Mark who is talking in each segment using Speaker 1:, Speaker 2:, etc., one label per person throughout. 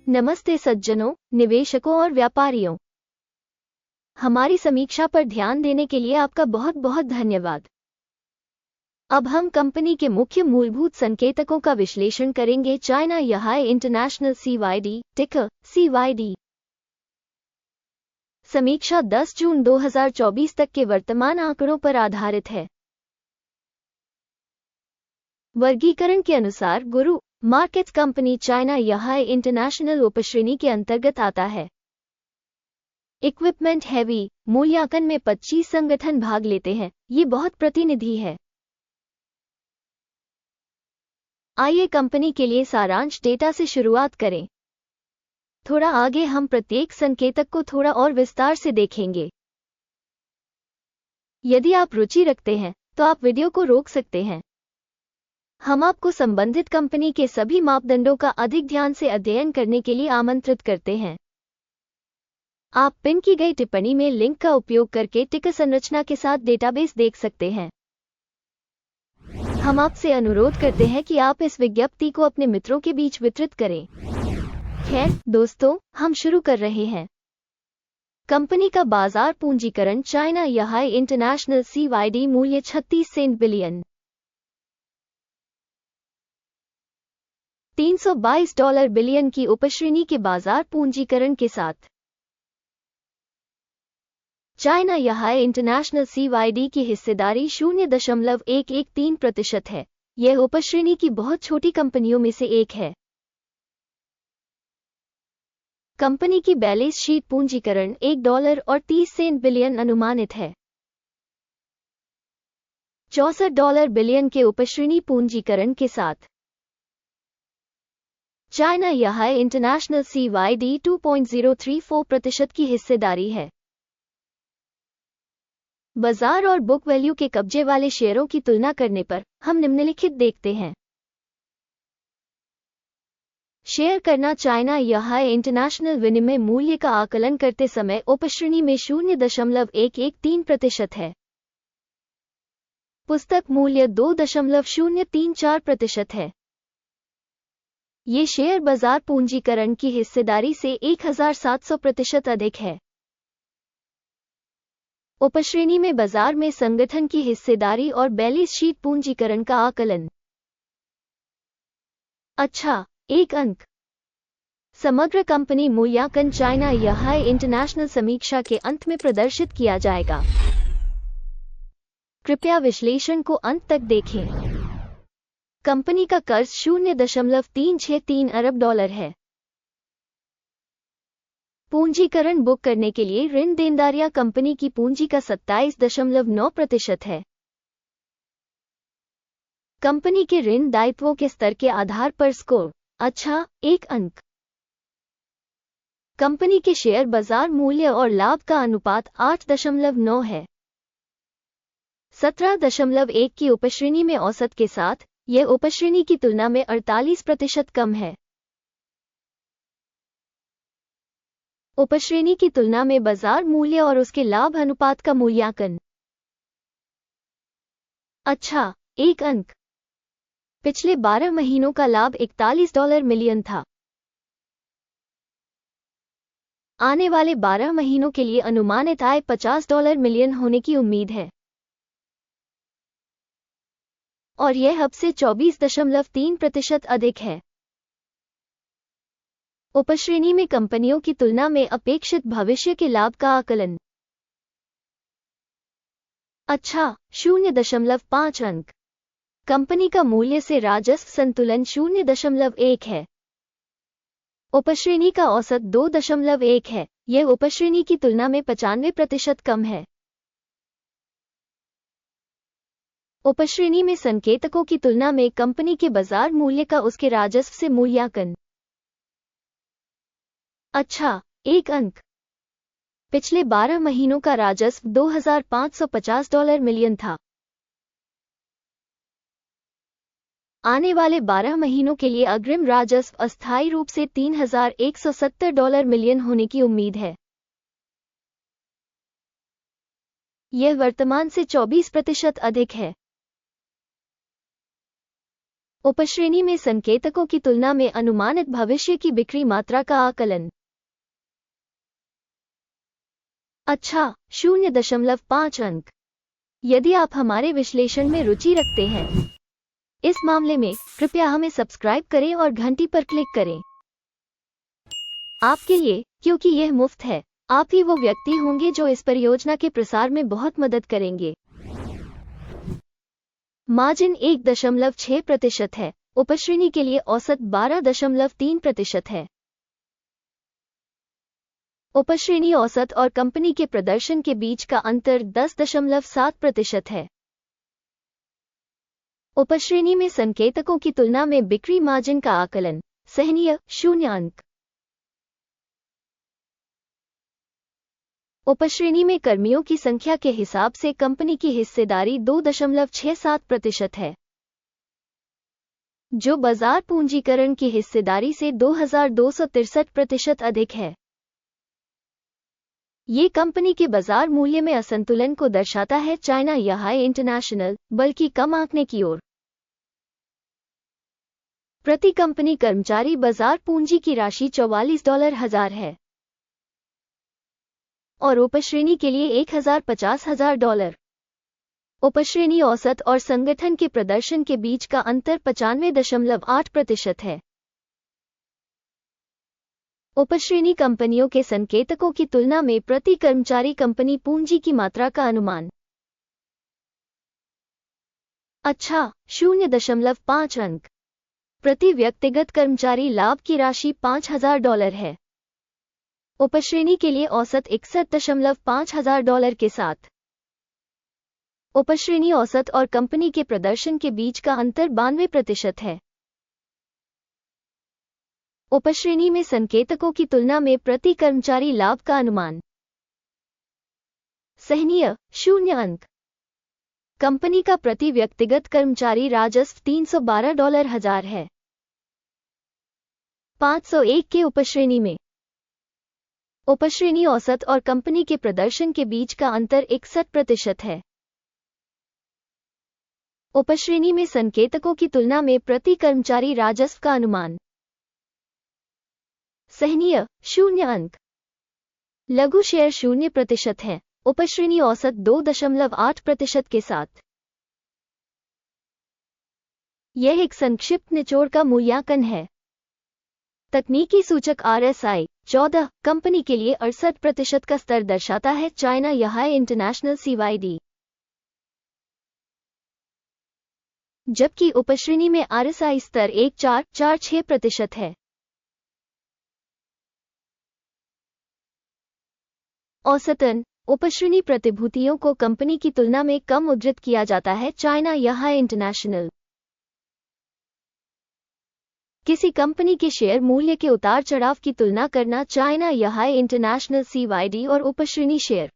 Speaker 1: नमस्ते सज्जनों, निवेशकों और व्यापारियों। हमारी समीक्षा पर ध्यान देने के लिए आपका बहुत बहुत धन्यवाद। अब हम कंपनी के मुख्य मूलभूत संकेतकों का विश्लेषण करेंगे। चाइना यहाई इंटरनेशनल CYD, टिकर CYD। समीक्षा 10 जून 2024 तक के वर्तमान आंकड़ों पर आधारित है। वर्गीकरण के अनुसार गुरु मार्केट्स कंपनी चाइना यहाई इंटरनेशनल उपश्रेणी के अंतर्गत आता है। इक्विपमेंट हैवी मूल्यांकन में 25 संगठन भाग लेते हैं। ये बहुत प्रतिनिधि है। आइए कंपनी के लिए सारांश डेटा से शुरुआत करें। थोड़ा आगे हम प्रत्येक संकेतक को थोड़ा और विस्तार से देखेंगे। यदि आप रुचि रखते हैं तो आप वीडियो को रोक सकते हैं। हम आपको संबंधित कंपनी के सभी मापदंडों का अधिक ध्यान से अध्ययन करने के लिए आमंत्रित करते हैं। आप पिन की गई टिप्पणी में लिंक का उपयोग करके टिकर संरचना के साथ डेटाबेस देख सकते हैं। हम आपसे अनुरोध करते हैं कि आप इस विज्ञप्ति को अपने मित्रों के बीच वितरित करें। खैर दोस्तों, हम शुरू कर रहे हैं। कंपनी का बाजार पूंजीकरण चाइना यहाई इंटरनेशनल CYD मूल्य $36 बिलियन $322 बिलियन की उपश्रेणी के बाजार पूंजीकरण के साथ चाइना यहाई इंटरनेशनल CYD की हिस्सेदारी 0.113% है। यह उपश्रेणी की बहुत छोटी कंपनियों में से एक है। कंपनी की बैलेंस शीट पूंजीकरण $1.30 बिलियन अनुमानित है। $64 बिलियन के उपश्रेणी पूंजीकरण के साथ चाइना यहाई इंटरनेशनल CYD 2.034% की हिस्सेदारी है। बाजार और बुक वैल्यू के कब्जे वाले शेयरों की तुलना करने पर हम निम्नलिखित देखते हैं। शेयर करना चाइना यहाई इंटरनेशनल विनिमय मूल्य का आकलन करते समय उपश्रेणी में 0.113% है। पुस्तक मूल्य 2.034% है। ये शेयर बाजार पूंजीकरण की हिस्सेदारी से 1700% अधिक है। उपश्रेणी में बाजार में संगठन की हिस्सेदारी और बैलेंस शीट पूंजीकरण का आकलन। अच्छा, एक अंक। समग्र कंपनी मूल्यांकन चाइना यहाई इंटरनेशनल समीक्षा के अंत में प्रदर्शित किया जाएगा। कृपया विश्लेषण को अंत तक देखें। कंपनी का कर्ज $0.363 अरब है। पूंजीकरण बुक करने के लिए ऋण देनदारियां कंपनी की पूंजी का 27.9% है। कंपनी के ऋण दायित्वों के स्तर के आधार पर स्कोर। अच्छा, एक अंक। कंपनी के शेयर बाजार मूल्य और लाभ का अनुपात 8.9 है। 17.1 की उपश्रेणी में औसत के साथ यह उपश्रेणी की तुलना में 48% कम है। उपश्रेणी की तुलना में बाजार मूल्य और उसके लाभ अनुपात का मूल्यांकन। अच्छा, एक अंक। पिछले 12 महीनों का लाभ $41 मिलियन था। आने वाले 12 महीनों के लिए अनुमानित आय $50 मिलियन होने की उम्मीद है। और यह अब से 24.3% अधिक है। उपश्रेणी में कंपनियों की तुलना में अपेक्षित भविष्य के लाभ का आकलन। अच्छा, 0.5 अंक। कंपनी का मूल्य से राजस्व संतुलन 0.1 है। उपश्रेणी का औसत 2.1 है। यह उपश्रेणी की तुलना में 95% कम है। उपश्रेणी में संकेतकों की तुलना में कंपनी के बाजार मूल्य का उसके राजस्व से मूल्यांकन। अच्छा, एक अंक। पिछले 12 महीनों का राजस्व $2,550 मिलियन था। आने वाले 12 महीनों के लिए अग्रिम राजस्व अस्थायी रूप से $3,170 मिलियन होने की उम्मीद है। यह वर्तमान से 24% अधिक है। उपश्रेणी में संकेतकों की तुलना में अनुमानित भविष्य की बिक्री मात्रा का आकलन। अच्छा, 0.5 अंक। यदि आप हमारे विश्लेषण में रुचि रखते हैं, इस मामले में कृपया हमें सब्सक्राइब करें और घंटी पर क्लिक करें। आपके लिए, क्योंकि यह मुफ्त है, आप ही वो व्यक्ति होंगे जो इस परियोजना के प्रसार में बहुत मदद करेंगे। मार्जिन 1.6% है। उपश्रेणी के लिए औसत 12.3% है। उपश्रेणी औसत और कंपनी के प्रदर्शन के बीच का अंतर 10.7% है। उपश्रेणी में संकेतकों की तुलना में बिक्री मार्जिन का आकलन सहनीय 0 अंक। उपश्रेणी में कर्मियों की संख्या के हिसाब से कंपनी की हिस्सेदारी 2.67% है, जो बाजार पूंजीकरण की हिस्सेदारी से 2263% अधिक है। ये कंपनी के बाजार मूल्य में असंतुलन को दर्शाता है, चाइना या हाई इंटरनेशनल, बल्कि कम आंकने की ओर। प्रति कंपनी कर्मचारी बाजार पूंजी की राशि $44,000 है और उपश्रेणी के लिए $1,50,000। उपश्रेणी औसत और संगठन के प्रदर्शन के बीच का अंतर 95.8% है। उपश्रेणी कंपनियों के संकेतकों की तुलना में प्रति कर्मचारी कंपनी पूंजी की मात्रा का अनुमान। अच्छा, 0.5 अंक। प्रति व्यक्तिगत कर्मचारी लाभ की राशि $5,000 है। उपश्रेणी के लिए औसत $61,500 के साथ। उपश्रेणी औसत और कंपनी के प्रदर्शन के बीच का अंतर 92% है। उपश्रेणी में संकेतकों की तुलना में प्रति कर्मचारी लाभ का अनुमान सहनीय 0 अंक। कंपनी का प्रति व्यक्तिगत कर्मचारी राजस्व $312,000 है। 501 के उपश्रेणी में उपश्रेणी औसत और कंपनी के प्रदर्शन के बीच का अंतर 61% है। उपश्रेणी में संकेतकों की तुलना में प्रति कर्मचारी राजस्व का अनुमान सहनीय 0 अंक। लघु शेयर 0% है। उपश्रेणी औसत 2.8% के साथ। यह एक संक्षिप्त निचोड़ का मूल्यांकन है। तकनीकी सूचक RSI 14 कंपनी के लिए 68% का स्तर दर्शाता है, चाइना या हाई इंटरनेशनल CYD। जबकि उपश्रेणी में RSI स्तर 1.446% है। औसतन उपश्रेणी प्रतिभूतियों को कंपनी की तुलना में कम उद्धृत किया जाता है, चाइना या हाई इंटरनेशनल। किसी कंपनी के शेयर मूल्य के उतार चढ़ाव की तुलना करना, चाइना या हाई इंटरनेशनल CYD और उपश्रेणी शेयर।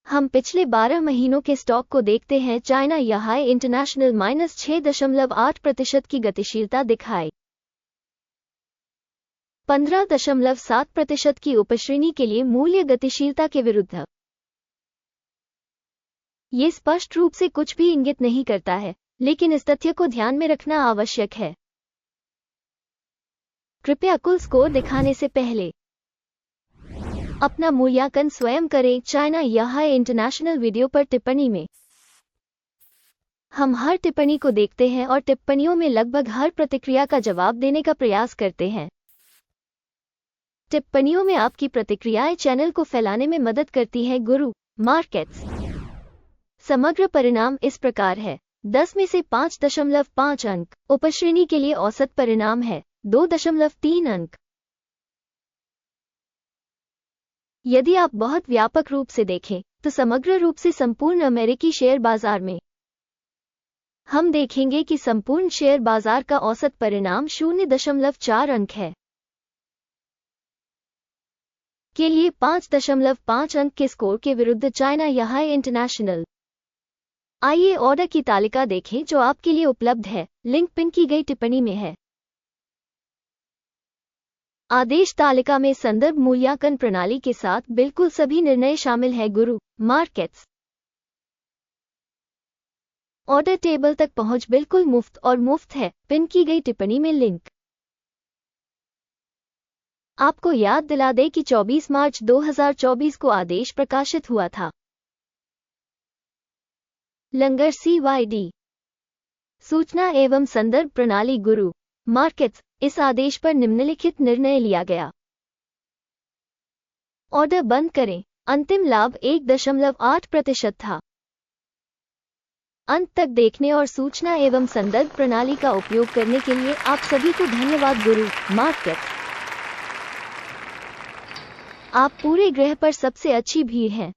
Speaker 1: हम पिछले 12 महीनों के स्टॉक को देखते हैं। चाइना या हाई इंटरनेशनल -6.8% की गतिशीलता दिखाई। 15.7% की उपश्रेणी के लिए मूल्य गतिशीलता के विरुद्ध। ये स्पष्ट रूप से कुछ भी इंगित नहीं करता है, लेकिन इस तथ्य को ध्यान में रखना आवश्यक है। कृपया कुल स्कोर दिखाने से पहले अपना मूल्यांकन स्वयं करें। चाइना या हाई इंटरनेशनल वीडियो पर टिप्पणी में हम हर टिप्पणी को देखते हैं और टिप्पणियों में लगभग हर प्रतिक्रिया का जवाब देने का प्रयास करते हैं। टिप्पणियों में आपकी प्रतिक्रियाएं चैनल को फैलाने में मदद करती हैं। गुरु मार्केट्स समग्र परिणाम इस प्रकार है। 10 में से 5.5 अंक। उपश्रेणी के लिए औसत परिणाम है 2.3 अंक। यदि आप बहुत व्यापक रूप से देखें तो समग्र रूप से संपूर्ण अमेरिकी शेयर बाजार में हम देखेंगे कि संपूर्ण शेयर बाजार का औसत परिणाम 0.4 अंक है। के लिए 5.5 अंक के स्कोर के विरुद्ध चाइना या हाई इंटरनेशनल। आइए ऑर्डर की तालिका देखें जो आपके लिए उपलब्ध है, लिंक पिन की गई टिप्पणी में है। आदेश तालिका में संदर्भ मूल्यांकन प्रणाली के साथ बिल्कुल सभी निर्णय शामिल है। गुरु मार्केट्स ऑर्डर टेबल तक पहुंच बिल्कुल मुफ्त और मुफ्त है। पिन की गई टिप्पणी में लिंक। आपको याद दिला दे कि 24 मार्च 2024 को आदेश प्रकाशित हुआ था। लंगर CYD सूचना एवं संदर्भ प्रणाली गुरु मार्केट्स। इस आदेश पर निम्नलिखित निर्णय लिया गया। ऑर्डर बंद करें। अंतिम लाभ 1.8% था। अंत तक देखने और सूचना एवं संदर्भ प्रणाली का उपयोग करने के लिए आप सभी को धन्यवाद। गुरु मार्केट्स, आप पूरे ग्रह पर सबसे अच्छी भीड़ हैं।